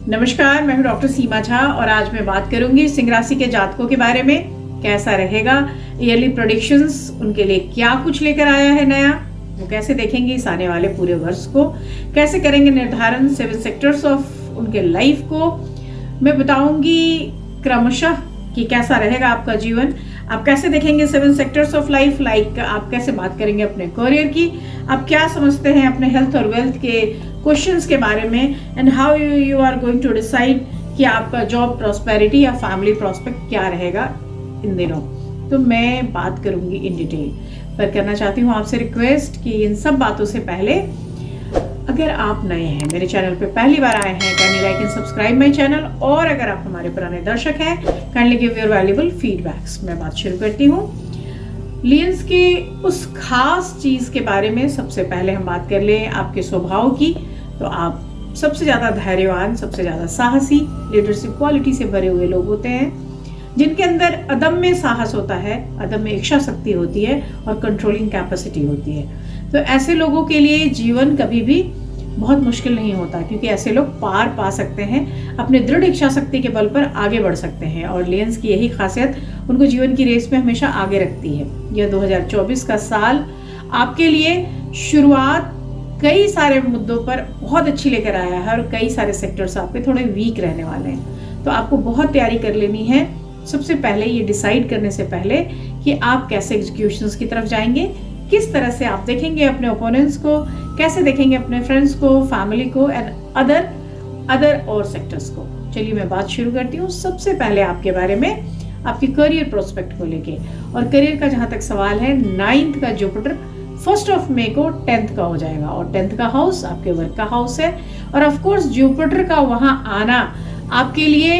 नमस्कार, मैं हूं डॉक्टर सीमा झा और आज मैं बात करूंगी सिंह राशि के जातकों के बारे में। कैसा रहेगा ईयरली प्रेडिक्शंस, उनके लिए क्या कुछ लेकर आया है नया, वो कैसे देखेंगे इस आने वाले पूरे वर्ष को, कैसे करेंगे निर्धारण 7 सेक्टर्स ऑफ उनके लाइफ को। मैं बताऊंगी क्रमशः कि कैसा रहेगा आपका जीवन, आप कैसे देखेंगे 7 सेक्टर्स ऑफ लाइफ। लाइक आप कैसे बात करेंगे अपने करियर की, आप क्या समझते हैं अपने हेल्थ और वेल्थ के क्वेश्चंस के बारे में, and how you are going to decide कि आपका जॉब प्रॉस्पेरिटी या फैमिली प्रॉस्पेक्ट क्या रहेगा इन दिनों। तो मैं बात करूंगी इन डिटेल, पर करना चाहती हूँ आपसे रिक्वेस्ट कि इन सब बातों से पहले अगर आप नए हैं, मेरे चैनल पे पहली बार आए हैं, can you like and subscribe my channel, और अगर आप हमारे पुराने दर्शक हैं, kindly give your valuable feedbacks. मैं बात शुरू करती हूँ लियंस के उस खास चीज के बारे में। सबसे पहले हम बात कर लें आपके स्वभाव की, तो आप सबसे ज्यादा धैर्यवान, सबसे ज्यादा साहसी, लीडरशिप क्वालिटी से भरे हुए लोग होते हैं, जिनके अंदर अदम्य साहस होता है, अदम्य इच्छा शक्ति होती है और कंट्रोलिंग कैपेसिटी होती है। तो ऐसे लोगों के लिए जीवन कभी भी बहुत मुश्किल नहीं होता, क्योंकि ऐसे लोग पार पा सकते हैं, अपने दृढ़ इच्छा शक्ति के बल पर आगे बढ़ सकते हैं। और लियंस की यही खासियत उनको जीवन की रेस में हमेशा आगे रखती है। यह 2024 का साल आपके लिए शुरुआत कई सारे मुद्दों पर बहुत अच्छी लेकर आया है, और कई सारे सेक्टर्स आपके थोड़े वीक रहने वाले हैं। तो आपको बहुत तैयारी कर लेनी है सबसे पहले, ये डिसाइड करने से पहले कि आप कैसे एग्जीक्यूशंस की तरफ जाएंगे, किस तरह से आप देखेंगे अपने ओपोनेंट्स को, कैसे देखेंगे अपने फ्रेंड्स को, फैमिली को, एंड अदर और सेक्टर्स को। चलिए मैं बात शुरू करती हूँ सबसे पहले आपके बारे में, आपकी करियर प्रोस्पेक्ट को लेके। और करियर का जहां तक सवाल है, 9th का जुपिटर 1 मई को 10th का हो जाएगा, और 10th का हाउस आपके वर्क का हाउस है। और ऑफकोर्स जुपिटर का वहां आना आपके लिए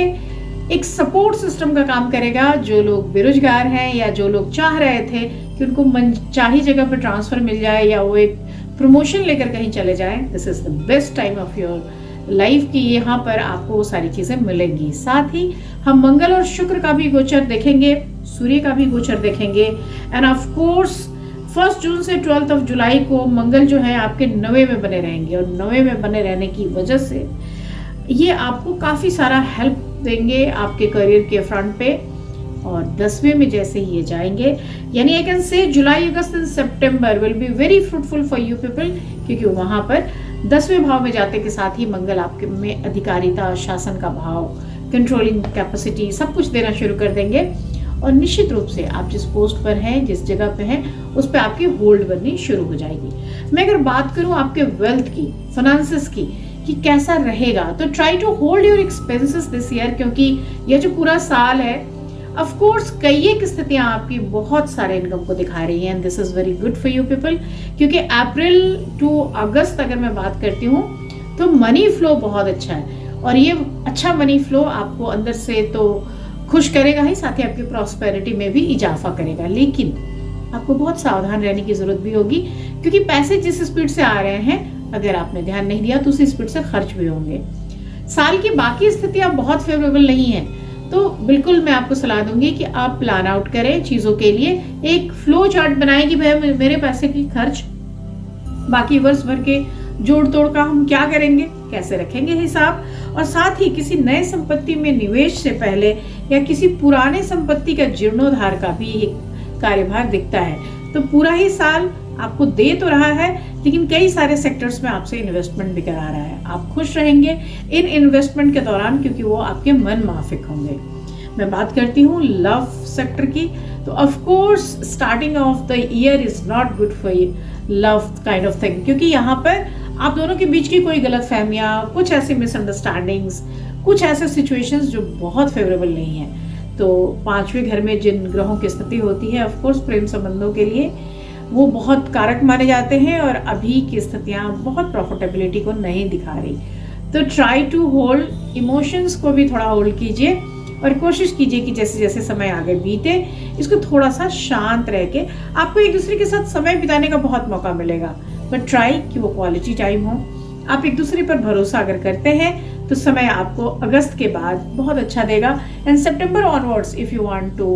एक सपोर्ट सिस्टम का काम करेगा। जो लोग बेरोजगार हैं या जो लोग चाह रहे थे कि उनको मनचाही जगह पर ट्रांसफर मिल जाए या वो एक प्रमोशन लेकर कहीं चले जाएं, this is the best time of your life की यहाँ पर आपको वो सारी चीजें मिलेंगी। साथ ही हम मंगल और शुक्र का भी गोचर देखेंगे, सूर्य का भी गोचर देखेंगे, एंड ऑफ कोर्स 1 जून से 12 जुलाई को मंगल जो है आपके 9वें में बने रहेंगे। और 9वें में बने रहने की वजह से ये आपको काफी सारा हेल्प देंगे आपके करियर के फ्रंट पे। और 10वें में जैसे ही ये जाएंगे, यानी I can say July, August and September will be very fruitful for you people, क्योंकि वहां पर 10वें भाव में जाते के साथ ही मंगल आपके में अधिकारिता, शासन का भाव, कंट्रोलिंग कैपेसिटी सब कुछ देना शुरू कर देंगे। और निश्चित रूप से आप जिस पोस्ट पर हैं, जिस जगह पे हैं, उस पर आपकी होल्ड बननी शुरू हो जाएगी। मैं अगर बात करूं आपके वेल्थ की, फाइनेंसेस की, कि कैसा रहेगा, तो try to hold your expenses this year, क्योंकि यह जो पूरा साल है, ऑफ कोर्स कई एक स्थितियां आपकी बहुत सारे इनकम को दिखा रही हैं, this is very good for you people. क्योंकि अप्रैल टू अगस्त अगर मैं बात करती हूँ तो मनी फ्लो बहुत अच्छा है, और ये अच्छा मनी फ्लो आपको अंदर से तो खुश करेगा ही, साथ ही आपकी प्रॉस्पेरिटी में भी इजाफा करेगा। लेकिन आपको बहुत सावधान रहने की जरूरत भी होगी, क्योंकि पैसे जिस स्पीड से आ रहे हैं, अगर आपने ध्यान नहीं दिया तो उसी स्पीड से खर्च भी होंगे। साल की बाकी स्थितियां बहुत फेवरेबल नहीं है, तो बिल्कुल मैं आपको सलाह दूंगी कि आप प्लान आउट करें चीजों के लिए, एक फ्लो चार्ट बनाएं कि भाई मेरे पैसे की खर्च बाकी वर्ष भर के जोड़ तोड़ का हम क्या करेंगे, कैसे रखेंगे हिसाब। और साथ ही किसी नए संपत्ति में निवेश से पहले या किसी पुराने संपत्ति का जीर्णोद्धार का भी एक कार्यभार दिखता है। तो पूरा ही साल आपको दे तो रहा है, लेकिन कई सारे सेक्टर्स में आपसे इन्वेस्टमेंट भी करा रहा है। आप खुश रहेंगे इन इन्वेस्टमेंट के दौरान, क्योंकि वो आपके मन माफिक होंगे। मैं बात करती हूँ लव सेक्टर की, तो of course starting of the year is not good for love kind of thing, क्योंकि यहाँ पर आप दोनों के बीच की कोई गलत फहमियाँ, कुछ ऐसी मिसअंडरस्टैंडिंग्स, कुछ ऐसे सिचुएशंस जो बहुत फेवरेबल नहीं है। तो 5वें घर में जिन ग्रहों की स्थिति होती है, ऑफ कोर्स प्रेम संबंधों के लिए वो बहुत कारक माने जाते हैं, और अभी की स्थितियां बहुत प्रॉफिटेबिलिटी को नहीं दिखा रही। तो ट्राई टू होल्ड, इमोशंस को भी थोड़ा होल्ड कीजिए, और कोशिश कीजिए कि जैसे जैसे समय आगे बीते, इसको थोड़ा सा शांत रह के, आपको एक दूसरे के साथ समय बिताने का बहुत मौका मिलेगा, बट ट्राई कि वो क्वालिटी टाइम हो। आप एक दूसरे पर भरोसा अगर करते हैं तो समय आपको अगस्त के बाद बहुत अच्छा देगा। And September onwards if you want to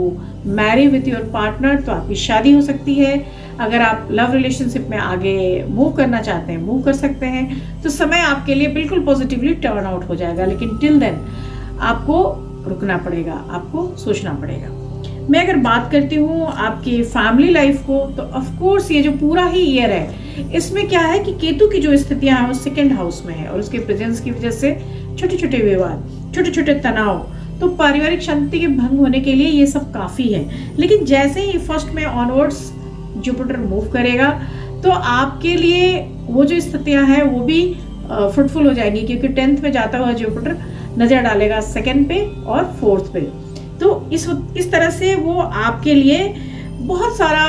marry with your partner, तो आपकी शादी हो सकती है। अगर आप लव रिलेशनशिप में आगे मूव करना चाहते हैं, मूव कर सकते हैं। तो समय आपके लिए बिल्कुल पॉजिटिवली टर्न आउट हो जाएगा, लेकिन टिल देन आपको रुकना पड़ेगा, आपको सोचना पड़ेगा। मैं अगर बात करती हूँ आपकी फैमिली लाइफ को, तो ऑफ कोर्स ये जो पूरा ही ईयर है, इसमें क्या है कि केतु की जो स्थितियां हैं वो सेकंड हाउस में है, और उसके प्रेजेंस की वजह से छोटे छोटे विवाद, छोटे छोटे तनाव, तो पारिवारिक शांति के भंग होने के लिए ये सब काफी है। लेकिन जैसे ही फर्स्ट में ऑनवर्ड्स जुपिटर मूव करेगा, तो आपके लिए वो जो स्थितियां हैं वो भी फ्रूटफुल हो जाएंगी, क्योंकि 10th में जाता हुआ जुपिटर नजर डालेगा 2nd पे और 4th पे। तो इस तरह से वो आपके लिए बहुत सारा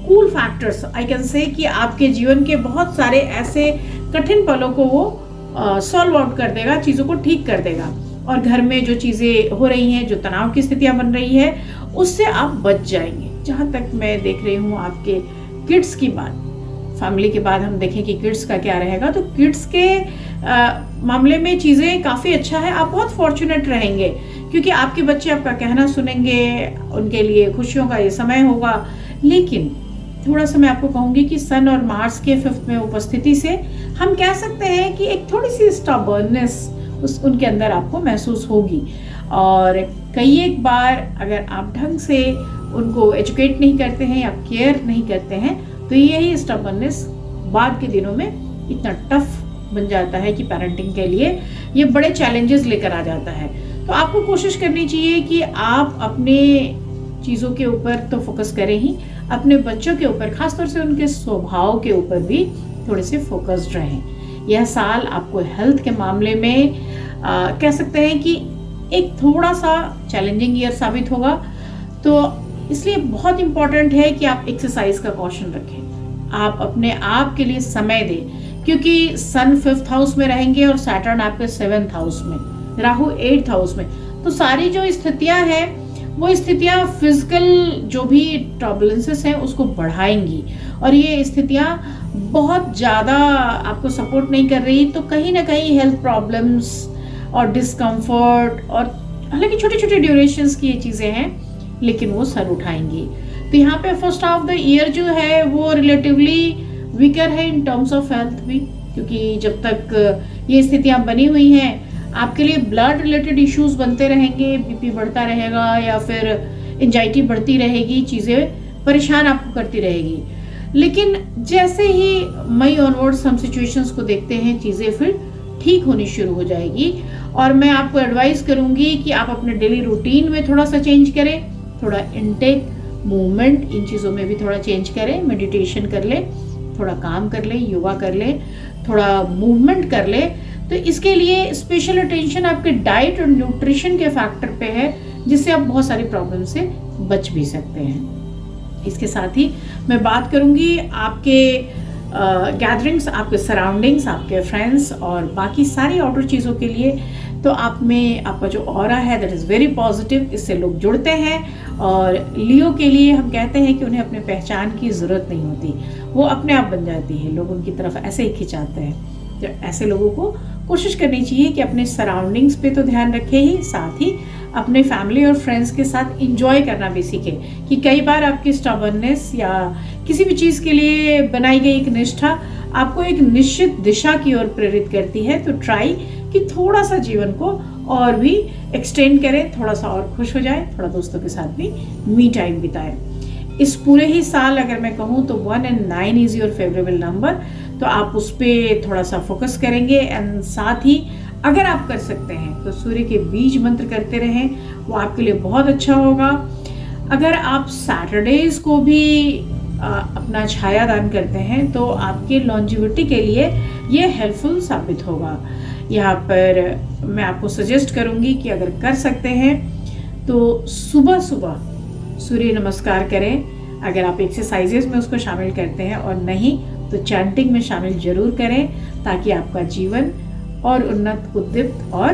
cool factors, I can say, कि आपके जीवन के बहुत सारे ऐसे कठिन पलों को वो सॉल्व आउट कर देगा, चीज़ों को ठीक कर देगा। और घर में जो चीज़ें हो रही हैं, जो तनाव की स्थितियां बन रही है, उससे आप बच जाएंगे। जहाँ तक मैं देख रही हूँ आपके किड्स की बात, फैमिली के बाद हम देखें कि किड्स का क्या रहेगा, तो किड्स के मामले में चीज़ें काफ़ी अच्छा है। आप बहुत फॉर्चुनेट रहेंगे, क्योंकि आपके बच्चे आपका कहना सुनेंगे, उनके लिए खुशियों का ये समय होगा। लेकिन थोड़ा सा मैं आपको कहूँगी कि सन और मार्स के 5th में उपस्थिति से हम कह सकते हैं कि एक थोड़ी सी स्टबर्ननेस उनके अंदर आपको महसूस होगी। और कई एक बार अगर आप ढंग से उनको एजुकेट नहीं करते हैं या केयर नहीं करते हैं, तो यही स्टबर्ननेस बाद के दिनों में इतना टफ बन जाता है कि पेरेंटिंग के लिए ये बड़े चैलेंजेस लेकर आ जाता है। तो आपको कोशिश करनी चाहिए कि आप अपने चीज़ों के ऊपर तो फोकस करें ही, अपने बच्चों के ऊपर, खासतौर से उनके स्वभाव के ऊपर भी थोड़े से फोकस्ड रहें। यह साल आपको हेल्थ के मामले में कह सकते हैं कि एक थोड़ा सा चैलेंजिंग ईयर साबित होगा। तो इसलिए बहुत इम्पॉर्टेंट है कि आप एक्सरसाइज का कॉशन रखें, आप अपने आप के लिए समय दें, क्योंकि सन 5th हाउस में रहेंगे और सैटर्न आपके 7th हाउस में, राहु 8th हाउस में। तो सारी जो स्थितियां हैं वो स्थितियां फिजिकल जो भी टर्बुलेंसेस हैं उसको बढ़ाएंगी, और ये स्थितियां बहुत ज़्यादा आपको सपोर्ट नहीं कर रही, तो कहीं ना कहीं हेल्थ प्रॉब्लम्स और डिस्कम्फर्ट, और हालांकि छोटे छोटे ड्यूरेशंस की ये चीज़ें हैं, लेकिन वो सर उठाएंगी। तो यहाँ पे फर्स्ट हाफ द ईयर जो है वो रिलेटिवली वीकर है इन टर्म्स ऑफ हेल्थ भी, क्योंकि जब तक ये स्थितियाँ बनी हुई हैं आपके लिए ब्लड रिलेटेड इश्यूज बनते रहेंगे, बीपी बढ़ता रहेगा या फिर एंजाइटी बढ़ती रहेगी, चीज़ें परेशान आपको करती रहेगी। लेकिन जैसे ही मई ऑनवर्ड्स हम सिचुएशंस को देखते हैं, चीज़ें फिर ठीक होनी शुरू हो जाएगी। और मैं आपको एडवाइस करूंगी कि आप अपने डेली रूटीन में थोड़ा सा चेंज करें, थोड़ा इनटेक, मूवमेंट, इन चीज़ों में भी थोड़ा चेंज करें, मेडिटेशन कर ले, थोड़ा काम कर ले, योगा कर ले, थोड़ा मूवमेंट कर ले। तो इसके लिए स्पेशल अटेंशन आपके डाइट और न्यूट्रिशन के फैक्टर पे है, जिससे आप बहुत सारी प्रॉब्लम से बच भी सकते हैं। इसके साथ ही मैं बात करूंगी आपके गैदरिंग्स, आपके सराउंडिंग्स, आपके फ्रेंड्स और बाकी सारी आउटर चीज़ों के लिए। तो आप में आपका जो ऑरा है दैट इज़ वेरी पॉजिटिव, इससे लोग जुड़ते हैं। और लियो के लिए हम कहते हैं कि उन्हें अपने पहचान की ज़रूरत नहीं होती, वो अपने आप बन जाती है, लोग उनकी तरफ ऐसे ही खिंचाते हैं। तो ऐसे लोगों को कोशिश करनी चाहिए कि अपने सराउंडिंग्स पे तो ध्यान रखें ही, साथ ही अपने फैमिली और फ्रेंड्स के साथ इंजॉय करना भी सीखें। कि कई बार आपकी स्टबर्ननेस या किसी भी चीज़ के लिए बनाई गई एक निष्ठा आपको एक निश्चित दिशा की ओर प्रेरित करती है। तो ट्राई कि थोड़ा सा जीवन को और भी एक्सटेंड करें, थोड़ा सा और खुश हो जाए, थोड़ा दोस्तों के साथ भी मी टाइम बिताएं। इस पूरे ही साल अगर मैं कहूँ तो 1 and 9 is your favourable number, तो आप उस पर थोड़ा सा फोकस करेंगे। एंड साथ ही अगर आप कर सकते हैं तो सूर्य के बीज मंत्र करते रहें, वो आपके लिए बहुत अच्छा होगा। अगर आप सैटरडेज को भी अपना छाया दान करते हैं तो आपके लॉन्जिविटी के लिए ये हेल्पफुल साबित होगा। यहाँ पर मैं आपको सजेस्ट करूँगी कि अगर कर सकते हैं तो सुबह सुबह सूर्य नमस्कार करें। अगर आप एक्सरसाइजेज में उसको शामिल करते हैं और नहीं तो चैंटिंग में शामिल जरूर करें, ताकि आपका जीवन और उन्नत, उद्दीप्त और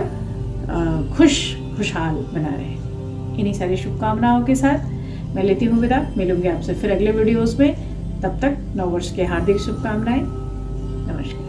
खुशहाल बना रहे। इन्हीं सारी शुभकामनाओं के साथ मैं लेती हूँ विदा। मिलूंगी आपसे फिर अगले वीडियोस में। तब तक नववर्ष के हार्दिक शुभकामनाएं। नमस्कार।